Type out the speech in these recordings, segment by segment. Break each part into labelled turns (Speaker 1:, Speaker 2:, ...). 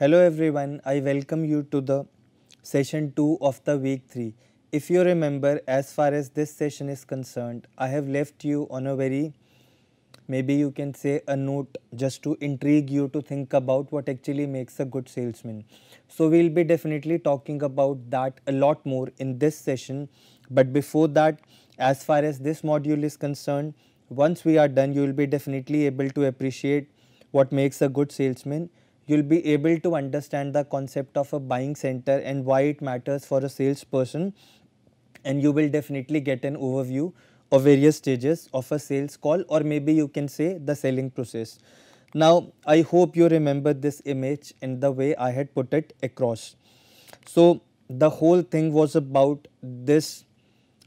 Speaker 1: Hello everyone, I welcome you to the session 2 of the week 3. If you remember, as far as this session is concerned, I have left you on a very, maybe you can say, a note just to intrigue you to think about what actually makes a good salesman. So we'll be definitely talking about that a lot more in this session. But before that, as far as this module is concerned, once we are done, you will be definitely able to appreciate what makes a good salesman. You'll be able to understand the concept of a buying center and why it matters for a salesperson, and you will definitely get an overview of various stages of a sales call, or maybe you can say the selling process. Now, I hope you remember this image and the way I had put it across. So, the whole thing was about this,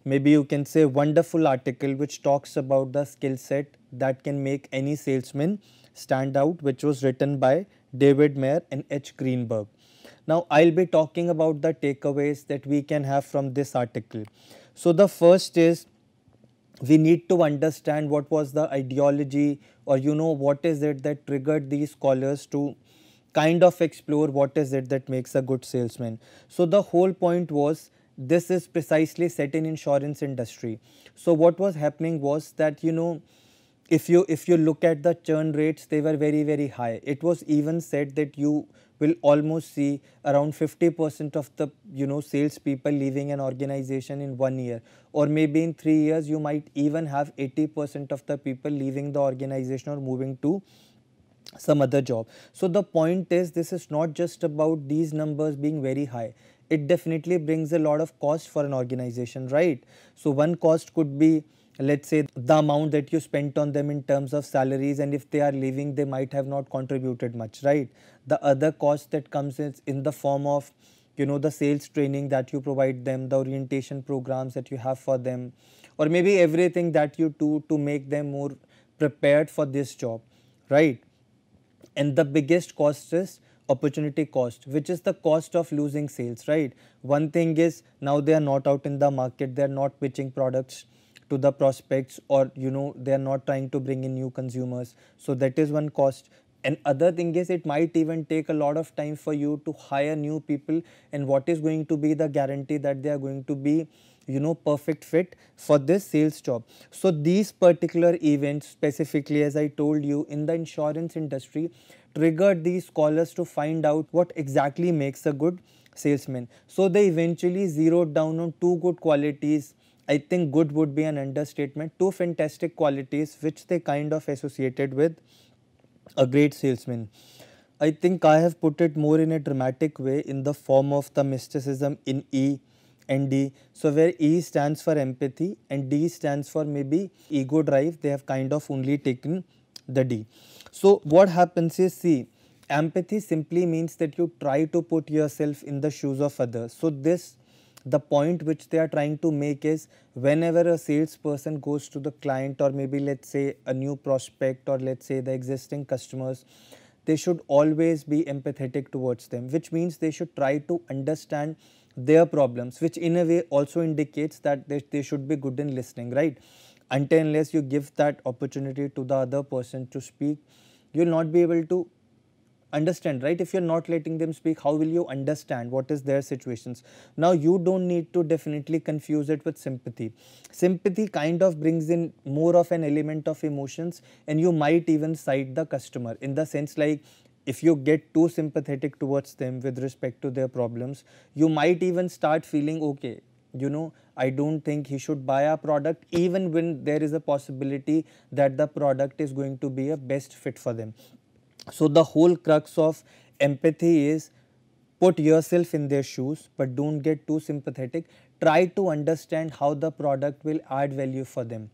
Speaker 1: maybe you can say, wonderful article which talks about the skill set that can make any salesman stand out, which was written by David Mayer and H. Greenberg. Now, I'll be talking about the takeaways that we can have from this article. So, the first is we need to understand what was the ideology, or what is it that triggered these scholars to kind of explore what is it that makes a good salesman. So the whole point was, this is precisely set in insurance industry. So what was happening was that if you look at the churn rates, they were very high. It was even said that you will almost see around 50% of the sales people leaving an organization in 1 year, or maybe in 3 years you might even have 80% of the people leaving the organization or moving to some other job. So the point is, this is not just about these numbers being very high. It definitely brings a lot of cost for an organization, right? So one cost could be, let's say, the amount that you spent on them in terms of salaries, and if they are leaving, they might have not contributed much, right? The other cost that comes is in the form of the sales training that you provide them, the orientation programs that you have for them, or maybe everything that you do to make them more prepared for this job, right? And the biggest cost is opportunity cost, which is the cost of losing sales, right? One thing is, now they are not out in the market, they are not pitching products to the prospects, or they are not trying to bring in new consumers. So that is one cost. And other thing is, it might even take a lot of time for you to hire new people, and what is going to be the guarantee that they are going to be perfect fit for this sales job. So these particular events, specifically, as I told you, in the insurance industry, triggered these scholars to find out what exactly makes a good salesman. So they eventually zeroed down on two good qualities. I think good would be an understatement. Two fantastic qualities which they kind of associated with a great salesman. I think I have put it more in a dramatic way in the form of the mysticism in E and D. So where E stands for empathy and D stands for maybe ego drive, they have kind of only taken the D. So what happens is, see, empathy simply means that you try to put yourself in the shoes of others. So the point which they are trying to make is, whenever a salesperson goes to the client, or maybe let's say a new prospect, or let's say the existing customers, they should always be empathetic towards them, which means they should try to understand their problems, which in a way also indicates that they should be good in listening, right? Until unless you give that opportunity to the other person to speak, you will not be able to understand, right? If you're not letting them speak, how will you understand what is their situations? Now you don't need to definitely confuse it with sympathy. Sympathy kind of brings in more of an element of emotions, and you might even side the customer, in the sense like, if you get too sympathetic towards them with respect to their problems, you might even start feeling, okay, I don't think he should buy our product, even when there is a possibility that the product is going to be a best fit for them. So the whole crux of empathy is, put yourself in their shoes, but don't get too sympathetic. Try to understand how the product will add value for them.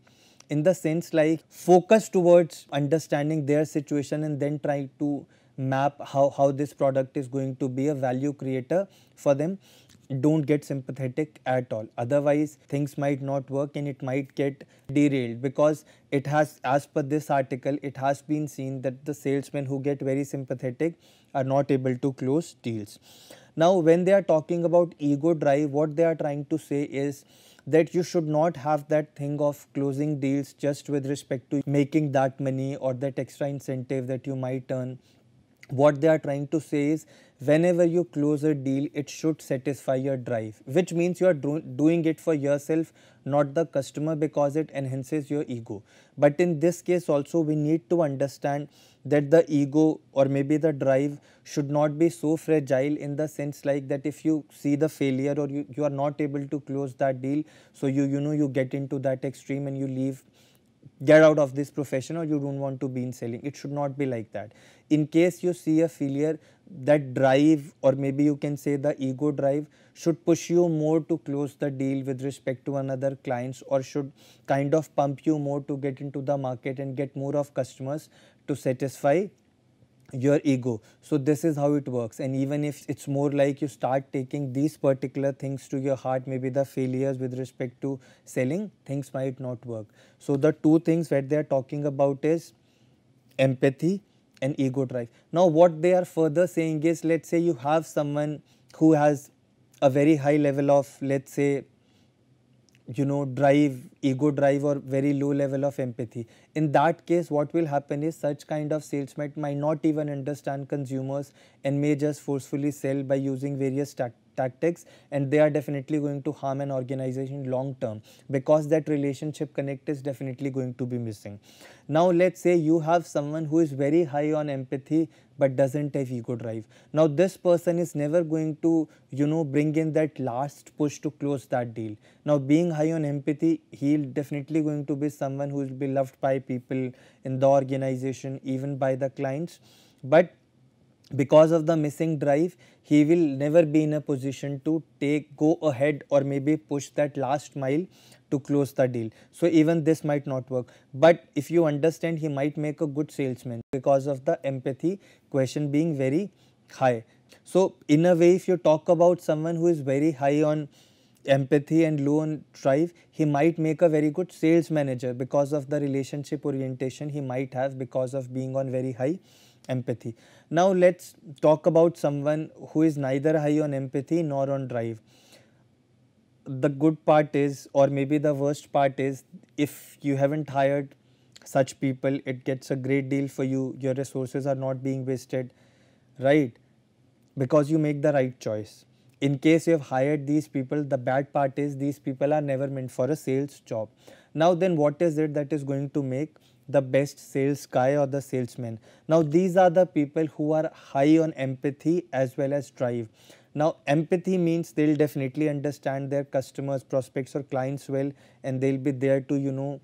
Speaker 1: In the sense like, focus towards understanding their situation, and then try to map how this product is going to be a value creator for them. Don't get sympathetic at all, otherwise things might not work and it might get derailed, because it has, as per this article, it has been seen that the salesmen who get very sympathetic are not able to close deals. Now when they are talking about ego drive, what they are trying to say is that you should not have that thing of closing deals just with respect to making that money or that extra incentive that you might earn, what they are trying to say is, whenever you close a deal, it should satisfy your drive, which means you are doing it for yourself, not the customer, because it enhances your ego. But in this case also, we need to understand that the ego or maybe the drive should not be so fragile, in the sense like that if you see the failure or you are not able to close that deal, so you get into that extreme and you leave, get out of this profession, or you don't want to be in selling. It should not be like that. In case you see a failure, that drive, or maybe you can say the ego drive, should push you more to close the deal with respect to another clients, or should kind of pump you more to get into the market and get more of customers to satisfy your ego. So this is how it works. And even if it's more like you start taking these particular things to your heart, maybe the failures with respect to selling, things might not work. So the two things that they are talking about is empathy and ego drive. Now what they are further saying is, let's say you have someone who has a very high level of, let's say, drive, ego drive, or very low level of empathy. In that case, what will happen is, such kind of salesman might not even understand consumers and may just forcefully sell by using various tactics, and they are definitely going to harm an organization long term, because that relationship connect is definitely going to be missing. Now let's say you have someone who is very high on empathy but doesn't have ego drive. Now this person is never going to bring in that last push to close that deal. Now being high on empathy, he'll definitely going to be someone who will be loved by people in the organization, even by the clients, but because of the missing drive, he will never be in a position to go ahead or maybe push that last mile to close the deal. So even this might not work. But if you understand, he might make a good salesman because of the empathy question being very high. So in a way, if you talk about someone who is very high on empathy and low on drive, he might make a very good sales manager because of the relationship orientation he might have because of being on very high empathy. Now let's talk about someone who is neither high on empathy nor on drive. The good part is, or maybe the worst part is, if you haven't hired such people, it gets a great deal for you. Your resources are not being wasted, right? Because you make the right choice. In case you have hired these people, the bad part is these people are never meant for a sales job. Now then, what is it that is going to make the best sales guy or the salesman? Now these are the people who are high on empathy as well as drive. Now empathy means they'll definitely understand their customers, prospects or clients well, and they'll be there to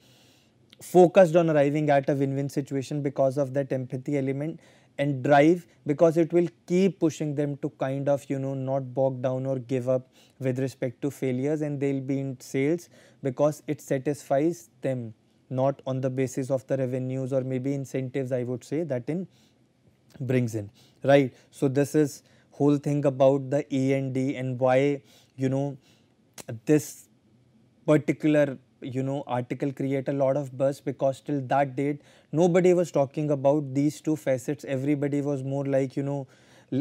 Speaker 1: focused on arriving at a win-win situation because of that empathy element. And drive, because it will keep pushing them to kind of not bog down or give up with respect to failures, and they'll be in sales because it satisfies them, not on the basis of the revenues or maybe incentives, I would say, that in brings in, right? So this is whole thing about the E&D and why this particular article create a lot of buzz, because till that date nobody was talking about these two facets. Everybody was more like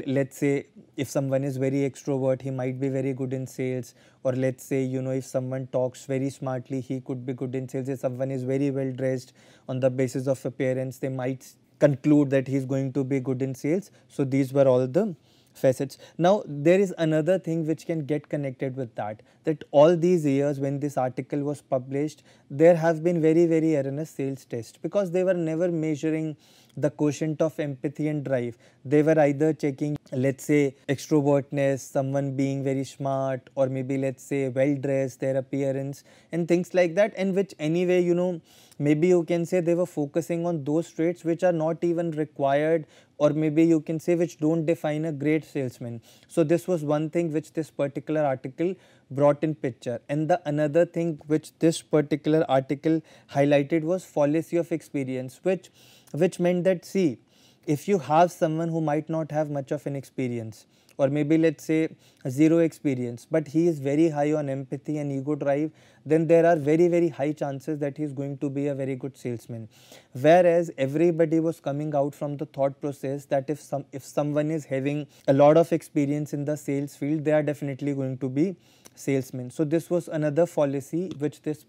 Speaker 1: let's say if someone is very extrovert, he might be very good in sales, or let's say if someone talks very smartly, he could be good in sales. If someone is very well dressed on the basis of appearance, they might conclude that he is going to be good in sales. So these were all the facets. Now there is another thing which can get connected with that all these years when this article was published, there have been very erroneous sales tests, because they were never measuring the quotient of empathy and drive. They were either checking, let's say, extrovertness, someone being very smart, or maybe let's say well dressed, their appearance and things like that, and which anyway maybe you can say they were focusing on those traits which are not even required, or maybe you can say which don't define a great salesman. So this was one thing which this particular article brought in picture. And the another thing which this particular article highlighted was fallacy of experience, which meant that, see, if you have someone who might not have much of an experience, or maybe let's say zero experience, but he is very high on empathy and ego drive, then there are very high chances that he is going to be a very good salesman. Whereas everybody was coming out from the thought process that if someone is having a lot of experience in the sales field, they are definitely going to be salesmen. So this was another fallacy which this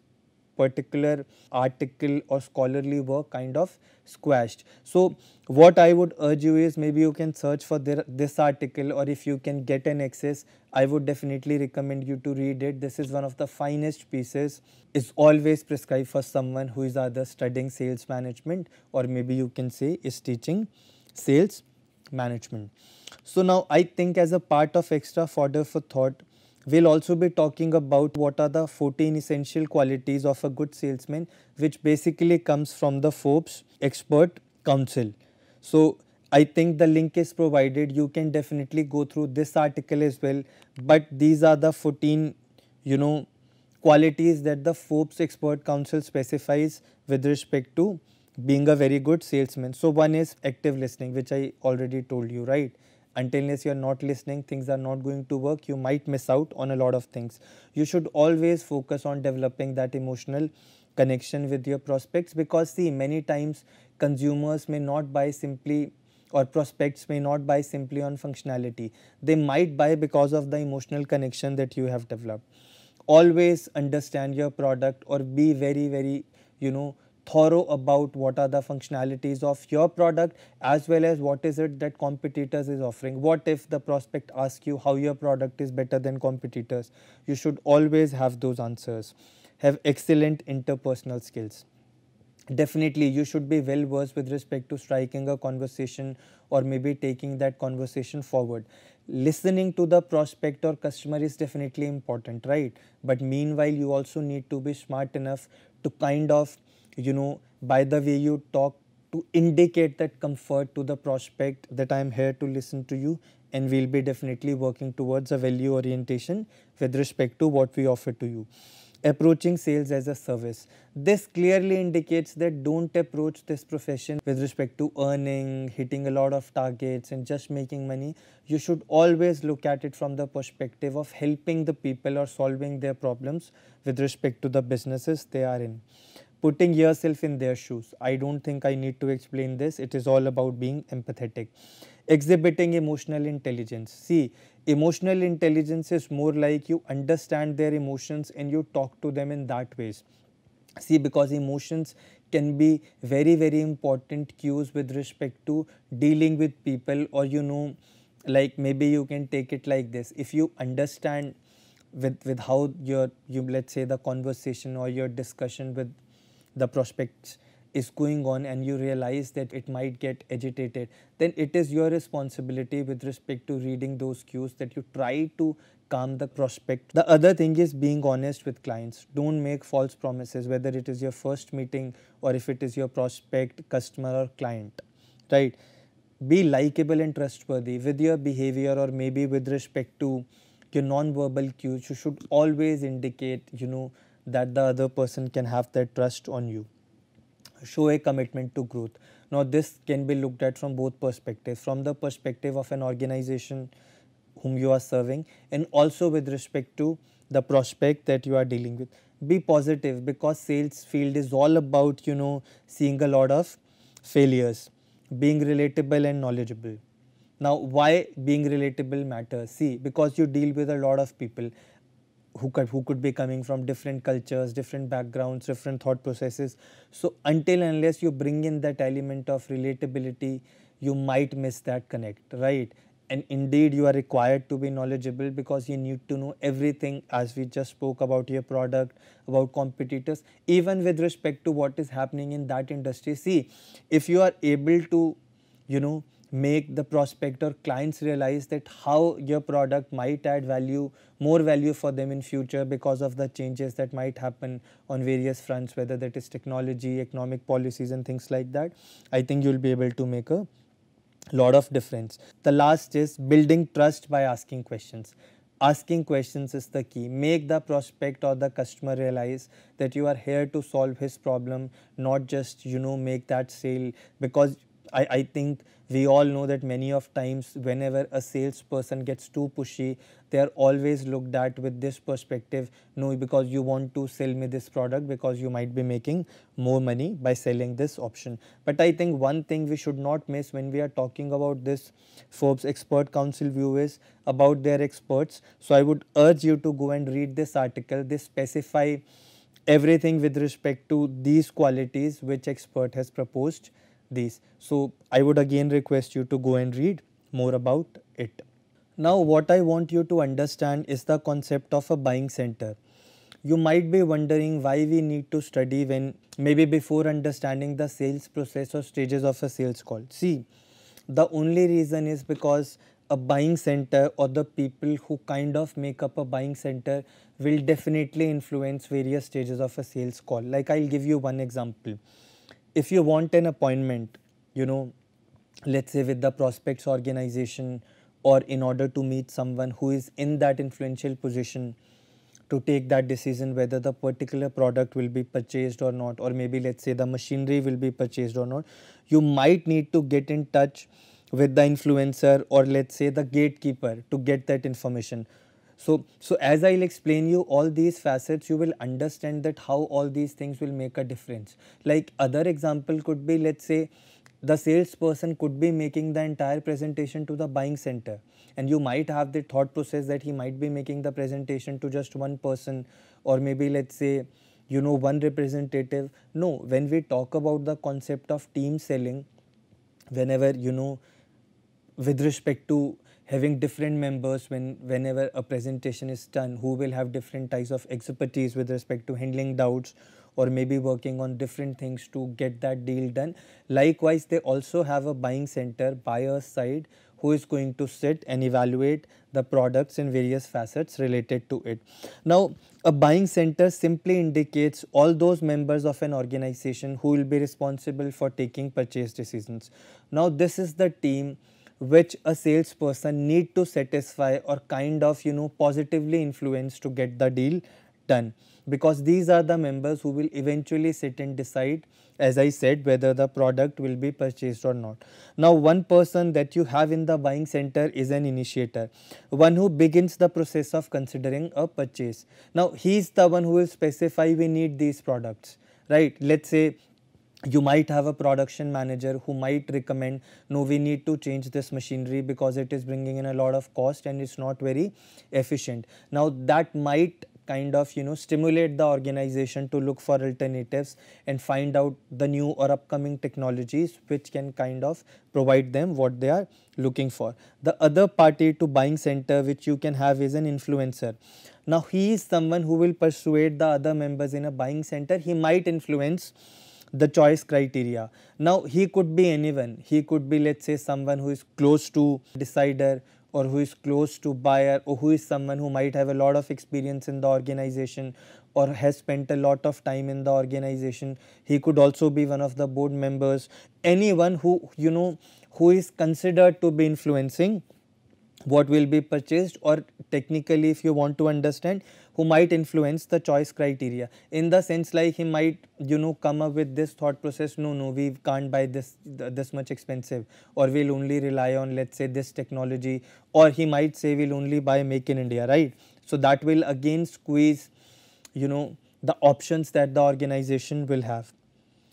Speaker 1: particular article or scholarly work kind of squashed. So what I would urge you is, maybe you can search for this article, or if you can get an access, I would definitely recommend you to read it. This is one of the finest pieces. Is always prescribed for someone who is either studying sales management, or maybe you can say is teaching sales management. So now I think, as a part of extra fodder for thought, we'll also be talking about what are the 14 essential qualities of a good salesman, which basically comes from the Forbes Expert Council. So I think the link is provided. You can definitely go through this article as well. But these are the 14, qualities that the Forbes Expert Council specifies with respect to being a very good salesman. So one is active listening, which I already told you, right? Until unless you are not listening, things are not going to work. You might miss out on a lot of things. You should always focus on developing that emotional connection with your prospects, because see, many times consumers may not buy simply, or prospects may not buy simply on functionality. They might buy because of the emotional connection that you have developed. Always understand your product, or be very thorough about what are the functionalities of your product, as well as what is it that competitors is offering. What if the prospect asks you how your product is better than competitors? You should always have those answers. Have excellent interpersonal skills. Definitely you should be well versed with respect to striking a conversation, or maybe taking that conversation forward. Listening to the prospect or customer is definitely important, right? But meanwhile, you also need to be smart enough to kind of, by the way you talk, to indicate that comfort to the prospect that I am here to listen to you, and we'll be definitely working towards a value orientation with respect to what we offer to you. Approaching sales as a service. This clearly indicates that don't approach this profession with respect to earning, hitting a lot of targets and just making money. You should always look at it from the perspective of helping the people or solving their problems with respect to the businesses they are in. Putting yourself in their shoes. I don't think I need to explain this. It is all about being empathetic. Exhibiting emotional intelligence. See, emotional intelligence is more like you understand their emotions and you talk to them in that ways. See, because emotions can be very important cues with respect to dealing with people, or like maybe you can take it like this. If you understand with how you let's say the conversation or your discussion with the prospects is going on, and you realize that it might get agitated, then it is your responsibility with respect to reading those cues that you try to calm the prospect. The other thing is being honest with clients. Don't make false promises, whether it is your first meeting or if it is your prospect, customer or client, right? Be likable and trustworthy with your behavior, or maybe with respect to your non-verbal cues. You should always indicate, that the other person can have that trust on you. Show a commitment to growth. Now this can be looked at from both perspectives, from the perspective of an organization whom you are serving, and also with respect to the prospect that you are dealing with. Be positive, because sales field is all about seeing a lot of failures. Being relatable and knowledgeable. Now why being relatable matters? See, because you deal with a lot of people who could be coming from different cultures, different backgrounds, different thought processes. So until and unless you bring in that element of relatability, you might miss that connect, right? And indeed you are required to be knowledgeable, because you need to know everything, as we just spoke about your product, about competitors, even with respect to what is happening in that industry. See, if you are able to make the prospect or clients realize that how your product might add value, more value for them in future, because of the changes that might happen on various fronts, whether that is technology, economic policies and things like that, I think you'll be able to make a lot of difference. The last is building trust by asking questions. Asking questions is the key. Make the prospect or the customer realize that you are here to solve his problem, not just make that sale. Because I think we all know that many of times whenever a salesperson gets too pushy, they are always looked at with this perspective, no, because you want to sell me this product because you might be making more money by selling this option. But I think one thing we should not miss when we are talking about this Forbes Expert Council view is about their experts. So I would urge you to go and read this article. They specify everything with respect to these qualities which expert has proposed these. So I would again request you to go and read more about it. Now what I want you to understand is the concept of a buying center. You might be wondering why we need to study when maybe before understanding the sales process or stages of a sales call. See, the only reason is because a buying center or the people who kind of make up a buying center will definitely influence various stages of a sales call. Like I'll give you one example. If you want an appointment, you know, let's say with the prospects organization, or in order to meet someone who is in that influential position to take that decision whether the particular product will be purchased or not, or maybe let's say the machinery will be purchased or not, you might need to get in touch with the influencer or let's say the gatekeeper to get that information. So as I'll explain you all these facets, you will understand that how all these things will make a difference. Like other example could be, let's say the salesperson could be making the entire presentation to the buying center, and you might have the thought process that he might be making the presentation to just one person, or maybe let's say, you know, one representative. No, when we talk about the concept of team selling, whenever, you know, with respect to having different members, whenever a presentation is done, who will have different types of expertise with respect to handling doubts or maybe working on different things to get that deal done. Likewise, they also have a buying center, buyer's side, who is going to sit and evaluate the products in various facets related to it. Now, a buying center simply indicates all those members of an organization who will be responsible for taking purchase decisions. Now, this is the team which a salesperson need to satisfy or kind of, you know, positively influence to get the deal done, because these are the members who will eventually sit and decide, as I said, whether the product will be purchased or not. Now, one person that you have in the buying center is an initiator, one who begins the process of considering a purchase. Now, he is the one who will specify we need these products, right? Let's say you might have a production manager who might recommend, no, we need to change this machinery because it is bringing in a lot of cost and it's not very efficient. Now that might kind of, you know, stimulate the organization to look for alternatives and find out the new or upcoming technologies which can kind of provide them what they are looking for. The other party to buying center which you can have is an influencer. Now he is someone who will persuade the other members in a buying center. He might influence the choice criteria. Now he could be anyone. He could be, let's say, someone who is close to decider, or who is close to buyer, or who is someone who might have a lot of experience in the organization or has spent a lot of time in the organization. He could also be one of the board members. Anyone who, you know, who is considered to be influencing what will be purchased, or technically if you want to understand, who might influence the choice criteria, in the sense like he might, you know, come up with this thought process, no, we can't buy this much expensive, or we'll only rely on, let's say, this technology, or he might say we'll only buy make in India, right? So that will again squeeze, you know, the options that the organization will have.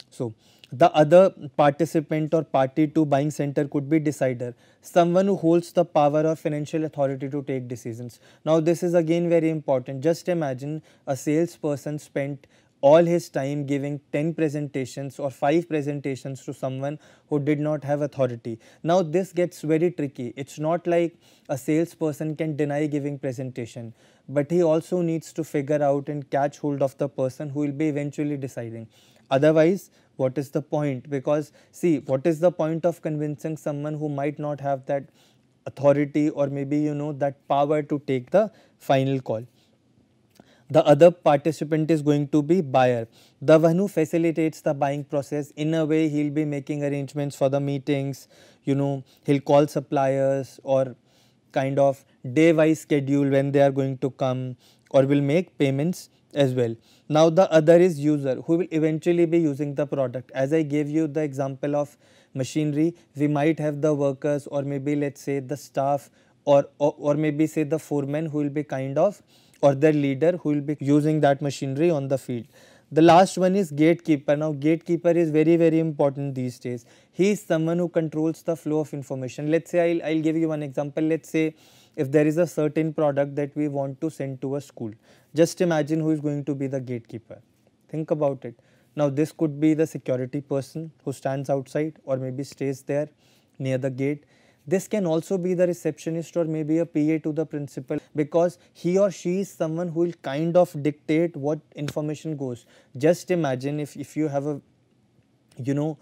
Speaker 1: So the other participant or party to buying center could be decider, someone who holds the power or financial authority to take decisions. Now this is again very important. Just imagine a salesperson spent all his time giving 10 presentations or 5 presentations to someone who did not have authority. Now this gets very tricky. It's not like a salesperson can deny giving presentation, but he also needs to figure out and catch hold of the person who will be eventually deciding. Otherwise, what is the point? Because see, what is the point of convincing someone who might not have that authority, or maybe, you know, that power to take the final call? The other participant is going to be buyer, the one who facilitates the buying process. In a way, he'll be making arrangements for the meetings, you know, he'll call suppliers, or kind of day-wise schedule when they are going to come, or will make payments as well. Now the other is user, who will eventually be using the product. As I gave you the example of machinery, we might have the workers, or maybe let's say the staff, or maybe say the foreman, who will be kind of, or the leader who will be using that machinery on the field. The last one is gatekeeper. Now gatekeeper is very important these days. He is someone who controls the flow of information. Let's say I'll give you one example. Let's say if there is a certain product that we want to send to a school, just imagine who is going to be the gatekeeper. Think about it. Now this could be the security person who stands outside or maybe stays there near the gate. This can also be the receptionist or maybe a PA to the principal, because he or she is someone who will kind of dictate what information goes. Just imagine if you have a, you know,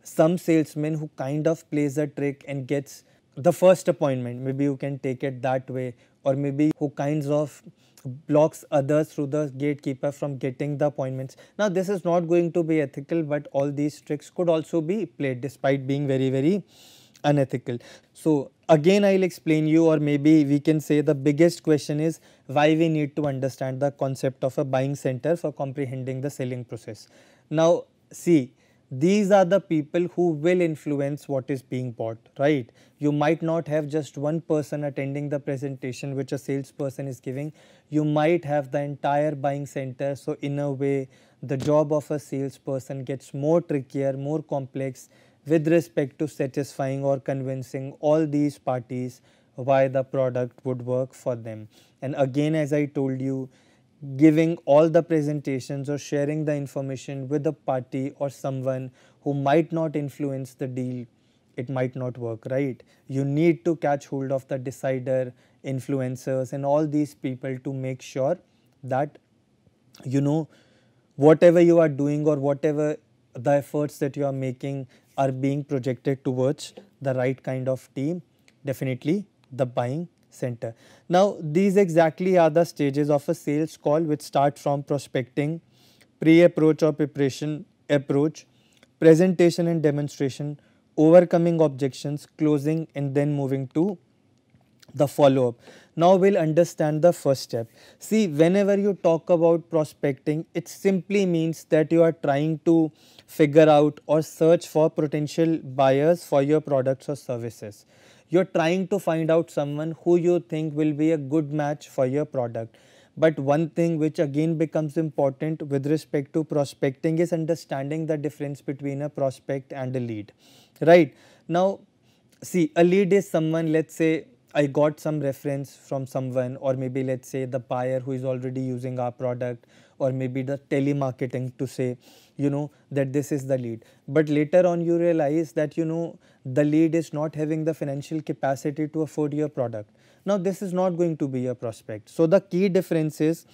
Speaker 1: some salesman who kind of plays a trick and gets the first appointment, maybe you can take it that way, or maybe who kinds of blocks others through the gatekeeper from getting the appointments. Now this is not going to be ethical, but all these tricks could also be played despite being very unethical. So again I'll explain you, or maybe we can say the biggest question is why we need to understand the concept of a buying center for comprehending the selling process. Now see, these are the people who will influence what is being bought, right? You might not have just one person attending the presentation which a salesperson is giving. You might have the entire buying center. So in a way, the job of a salesperson gets more trickier, more complex with respect to satisfying or convincing all these parties why the product would work for them. And again, as I told you, giving all the presentations or sharing the information with a party or someone who might not influence the deal, it might not work, right? You need to catch hold of the decider, influencers and all these people to make sure that, you know, whatever you are doing or whatever the efforts that you are making are being projected towards the right kind of team, definitely the buying center. Now these exactly are the stages of a sales call, which start from prospecting, pre-approach or preparation, approach, presentation and demonstration, overcoming objections, closing, and then moving to the follow-up. Now we'll understand the first step. See, whenever you talk about prospecting, it simply means that you are trying to figure out or search for potential buyers for your products or services. You're trying to find out someone who you think will be a good match for your product. But one thing which again becomes important with respect to prospecting is understanding the difference between a prospect and a lead, right? Now see, a lead is someone, let's say I got some reference from someone, or maybe let's say the buyer who is already using our product, or maybe the telemarketing to say, you know, that this is the lead. But later on you realize that, you know, the lead is not having the financial capacity to afford your product. Now this is not going to be your prospect. So the key difference is,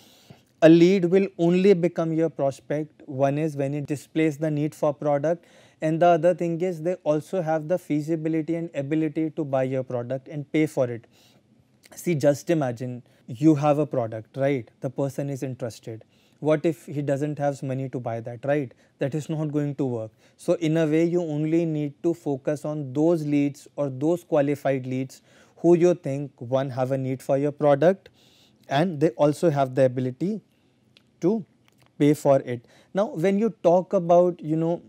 Speaker 1: a lead will only become your prospect, one is when it displays the need for product, and the other thing is they also have the feasibility and ability to buy your product and pay for it. See, just imagine you have a product, right? The person is interested. What if he doesn't have money to buy that, right? That is not going to work. So in a way, you only need to focus on those leads or those qualified leads who you think, one, have a need for your product, and they also have the ability to pay for it. Now when you talk about, you know,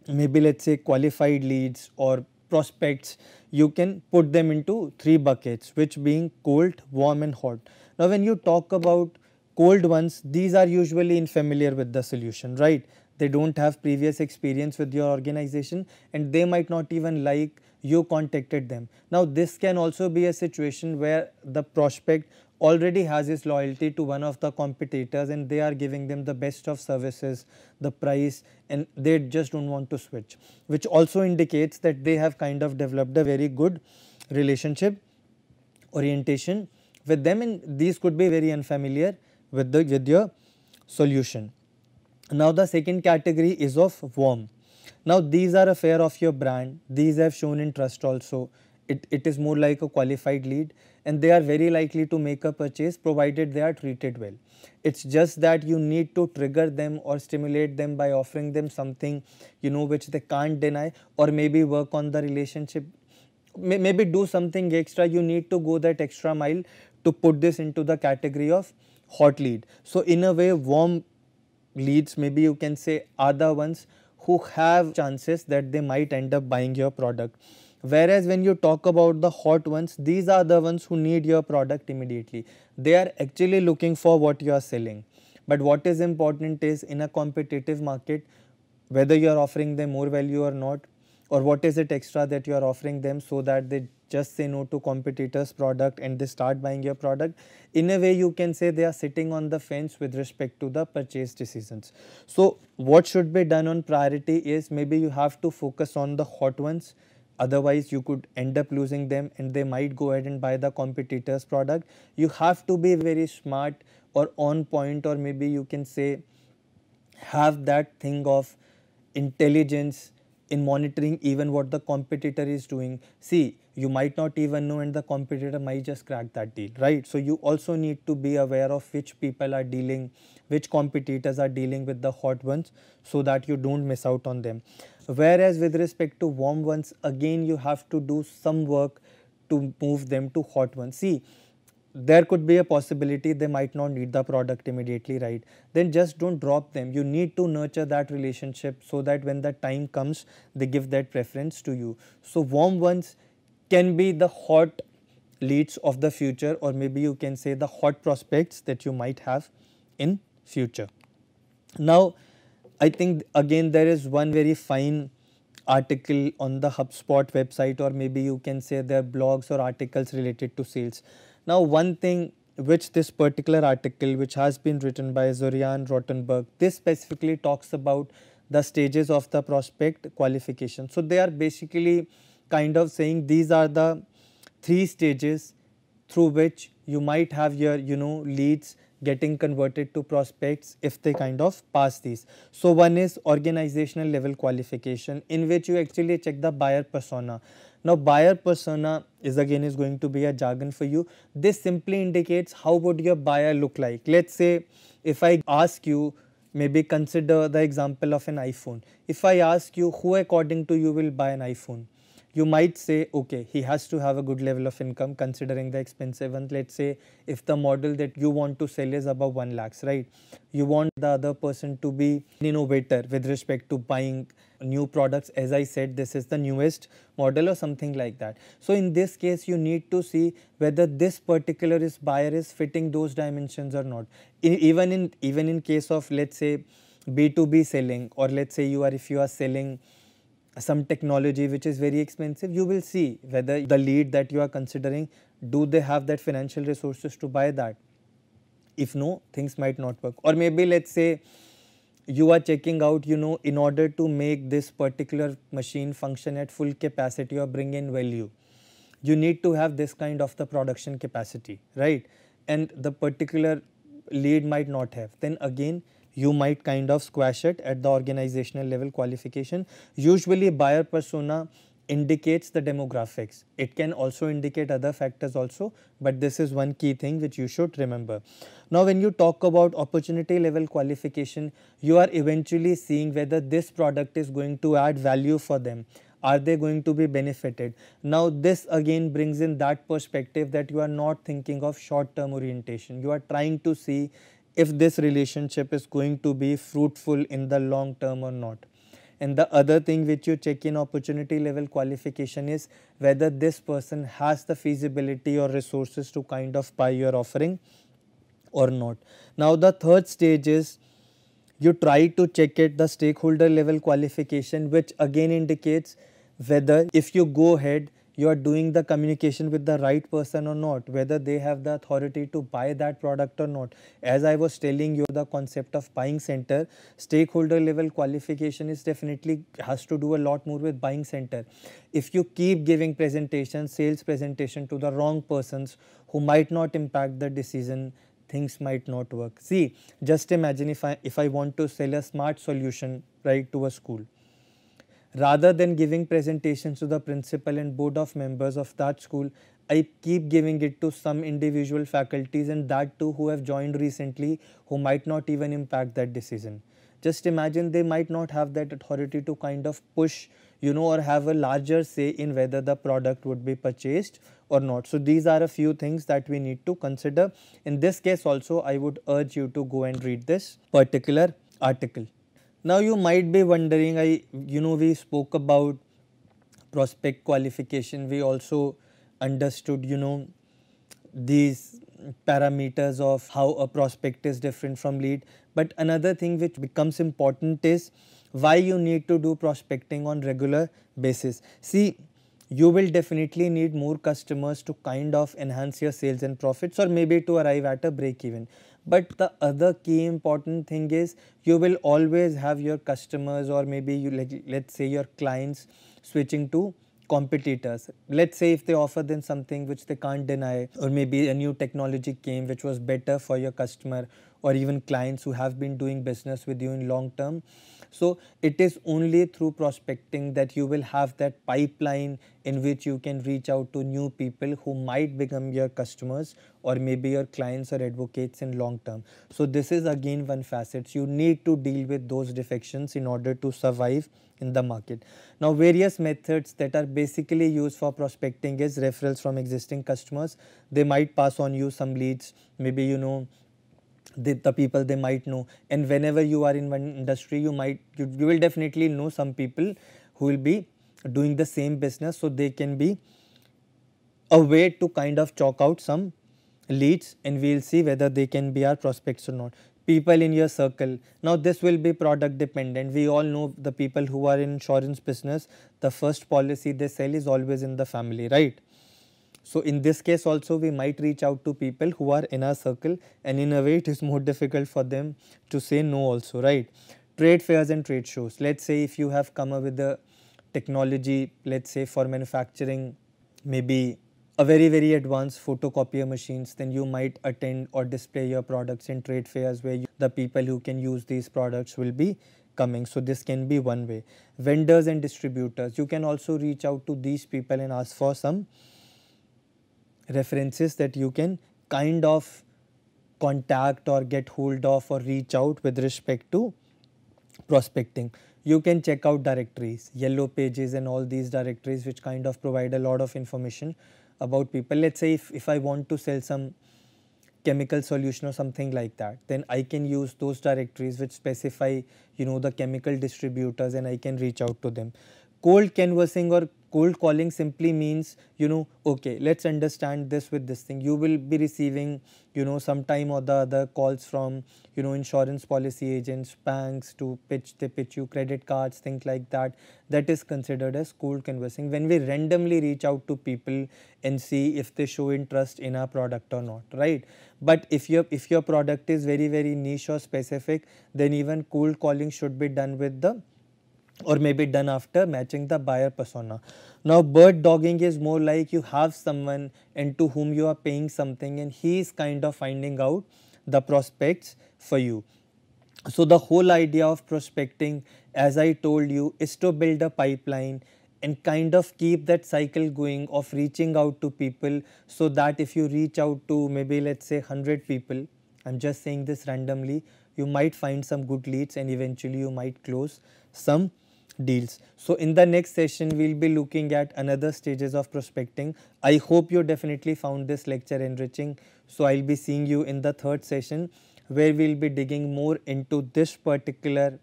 Speaker 1: maybe let's say qualified leads or prospects, you can put them into three buckets, which being cold, warm and hot. Now when you talk about cold ones, these are usually unfamiliar with the solution, right? They don't have previous experience with your organization and they might not even like you contacted them. Now this can also be a situation where the prospect already has his loyalty to one of the competitors and they are giving them the best of services, the price, and they just don't want to switch, which also indicates that they have kind of developed a very good relationship orientation with them, and these could be very unfamiliar with your solution. Now the second category is of warm. Now these are aware of your brand, these have shown interest also. It is more like a qualified lead and they are very likely to make a purchase provided they are treated well. It's just that you need to trigger them or stimulate them by offering them something, you know, which they can't deny, or maybe work on the relationship, maybe do something extra. You need to go that extra mile to put this into the category of hot lead. So in a way, warm leads, maybe you can say, are the ones who have chances that they might end up buying your product. Whereas when you talk about the hot ones, these are the ones who need your product immediately. They are actually looking for what you are selling. But what is important is, in a competitive market, whether you are offering them more value or not, or what is it extra that you are offering them so that they just say no to competitors product and they start buying your product. In a way you can say they are sitting on the fence with respect to the purchase decisions. So what should be done on priority is maybe you have to focus on the hot ones, otherwise you could end up losing them and they might go ahead and buy the competitors product. You have to be very smart or on point, or maybe you can say have that thing of intelligence in monitoring even what the competitor is doing. See, you might not even know and the competitor might just crack that deal, right? So you also need to be aware of which people are dealing, which competitors are dealing with the hot ones, so that you don't miss out on them. Whereas with respect to warm ones, again you have to do some work to move them to hot ones. See, there could be a possibility they might not need the product immediately, right? Then just don't drop them. You need to nurture that relationship so that when the time comes, they give that preference to you. So warm ones can be the hot leads of the future, or maybe you can say the hot prospects that you might have in future. Now, I think again there is one very fine article on the HubSpot website, or maybe you can say their blogs or articles related to sales. Now, one thing which this particular article, which has been written by Zorian Rottenberg, this specifically talks about the stages of the prospect qualification. So they are basically kind of saying these are the 3 stages through which you might have your leads getting converted to prospects if they kind of pass these. So one is organizational level qualification, in which you actually check the buyer persona. Now buyer persona is going to be a jargon for you. This simply indicates how would your buyer look like. Let's say if I ask you, maybe consider the example of an iPhone. If I ask you who according to you will buy an iPhone, you might say, okay, he has to have a good level of income considering the expensive one. Let's say if the model that you want to sell is above 1 lakhs, right? You want the other person to be an innovator with respect to buying new products. As I said, this is the newest model or something like that. So in this case, you need to see whether this particular buyer is fitting those dimensions or not. Even in case of, let's say, B2B selling, or let's say if you are selling some technology which is very expensive, you will see whether the lead that you are considering, do they have that financial resources to buy that. If no, things might not work. Or maybe let's say you are checking out, in order to make this particular machine function at full capacity or bring in value, you need to have this kind of the production capacity, right? And the particular lead might not have. Then again, you might kind of squash it at the organizational level qualification. Usually buyer persona indicates the demographics. It can also indicate other factors also, but this is one key thing which you should remember. Now when you talk about opportunity level qualification, you are eventually seeing whether this product is going to add value for them. Are they going to be benefited? Now this again brings in that perspective that you are not thinking of short term orientation. You are trying to see if this relationship is going to be fruitful in the long term or not. And the other thing which you check in opportunity level qualification is whether this person has the feasibility or resources to kind of buy your offering or not. Now the third stage is you try to check it the stakeholder level qualification, which again indicates whether if you go ahead, you are doing the communication with the right person or not, whether they have the authority to buy that product or not. As I was telling you, the concept of buying center, stakeholder level qualification is definitely has to do a lot more with buying center. If you keep giving presentations, sales presentation to the wrong persons who might not impact the decision, things might not work. See, just imagine if I want to sell a smart solution, right, to a school. Rather than giving presentations to the principal and board of members of that school, I keep giving it to some individual faculties, and that too who have joined recently, who might not even impact that decision. Just imagine they might not have that authority to kind of push, or have a larger say in whether the product would be purchased or not. So these are a few things that we need to consider. In this case also, I would urge you to go and read this particular article. Now you might be wondering, we spoke about prospect qualification. We also understood, these parameters of how a prospect is different from lead. But another thing which becomes important is why you need to do prospecting on regular basis. See, you will definitely need more customers to kind of enhance your sales and profits, or maybe to arrive at a break even. But the other key important thing is you will always have your customers, or maybe you, like, let's say your clients, switching to competitors. Let's say if they offer them something which they can't deny, or maybe a new technology came which was better for your customer, or even clients who have been doing business with you in long term. So it is only through prospecting that you will have that pipeline in which you can reach out to new people who might become your customers, or maybe your clients or advocates in long term. So this is again one facet. You need to deal with those defections in order to survive in the market. Now, various methods that are basically used for prospecting is referrals from existing customers. They might pass on you some leads, maybe the people they might know, and whenever you are in one industry, you will definitely know some people who will be doing the same business, so they can be a way to kind of chalk out some leads, and we'll see whether they can be our prospects or not. People in your circle, now this will be product dependent. We all know the people who are in insurance business, the first policy they sell is always in the family, right? So in this case also we might reach out to people who are in our circle, and in a way it is more difficult for them to say no also, right? Trade fairs and trade shows. Let's say if you have come up with the technology, let's say for manufacturing maybe a very advanced photocopier machines, then you might attend or display your products in trade fairs where the people who can use these products will be coming. So this can be one way. Vendors and distributors, you can also reach out to these people and ask for some references that you can kind of contact or get hold of or reach out with respect to prospecting. You can check out directories, yellow pages and all these directories which kind of provide a lot of information about people. Let's say if I want to sell some chemical solution or something like that, then I can use those directories which specify the chemical distributors, and I can reach out to them. Cold canvassing or cold calling simply means, okay, let's understand this with this thing. You will be receiving, some time or the other calls from, insurance policy agents, banks to they pitch you credit cards, things like that. That is considered as cold canvassing, when we randomly reach out to people and see if they show interest in our product or not, right? But if your product is very niche or specific, then even cold calling should be done with or maybe done after matching the buyer persona. Now, bird dogging is more like you have someone and to whom you are paying something, and he is kind of finding out the prospects for you. So the whole idea of prospecting, as I told you, is to build a pipeline and kind of keep that cycle going of reaching out to people, so that if you reach out to maybe let's say 100 people, I'm just saying this randomly, you might find some good leads and eventually you might close some deals. So in the next session we'll be looking at another stages of prospecting. I hope you definitely found this lecture enriching. So I'll be seeing you in the third session, where we'll be digging more into this particular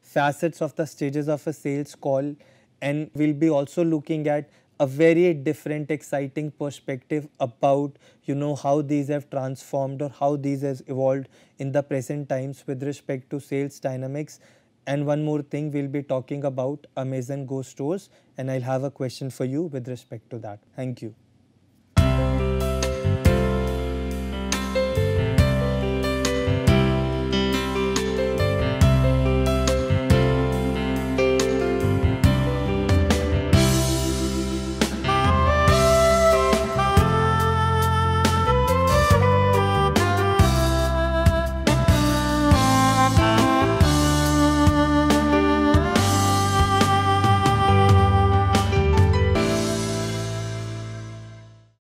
Speaker 1: facets of the stages of a sales call, and we'll be also looking at a very different exciting perspective about how these have transformed or how these has evolved in the present times with respect to sales dynamics. And one more thing, we'll be talking about Amazon Go stores, and I'll have a question for you with respect to that. Thank you.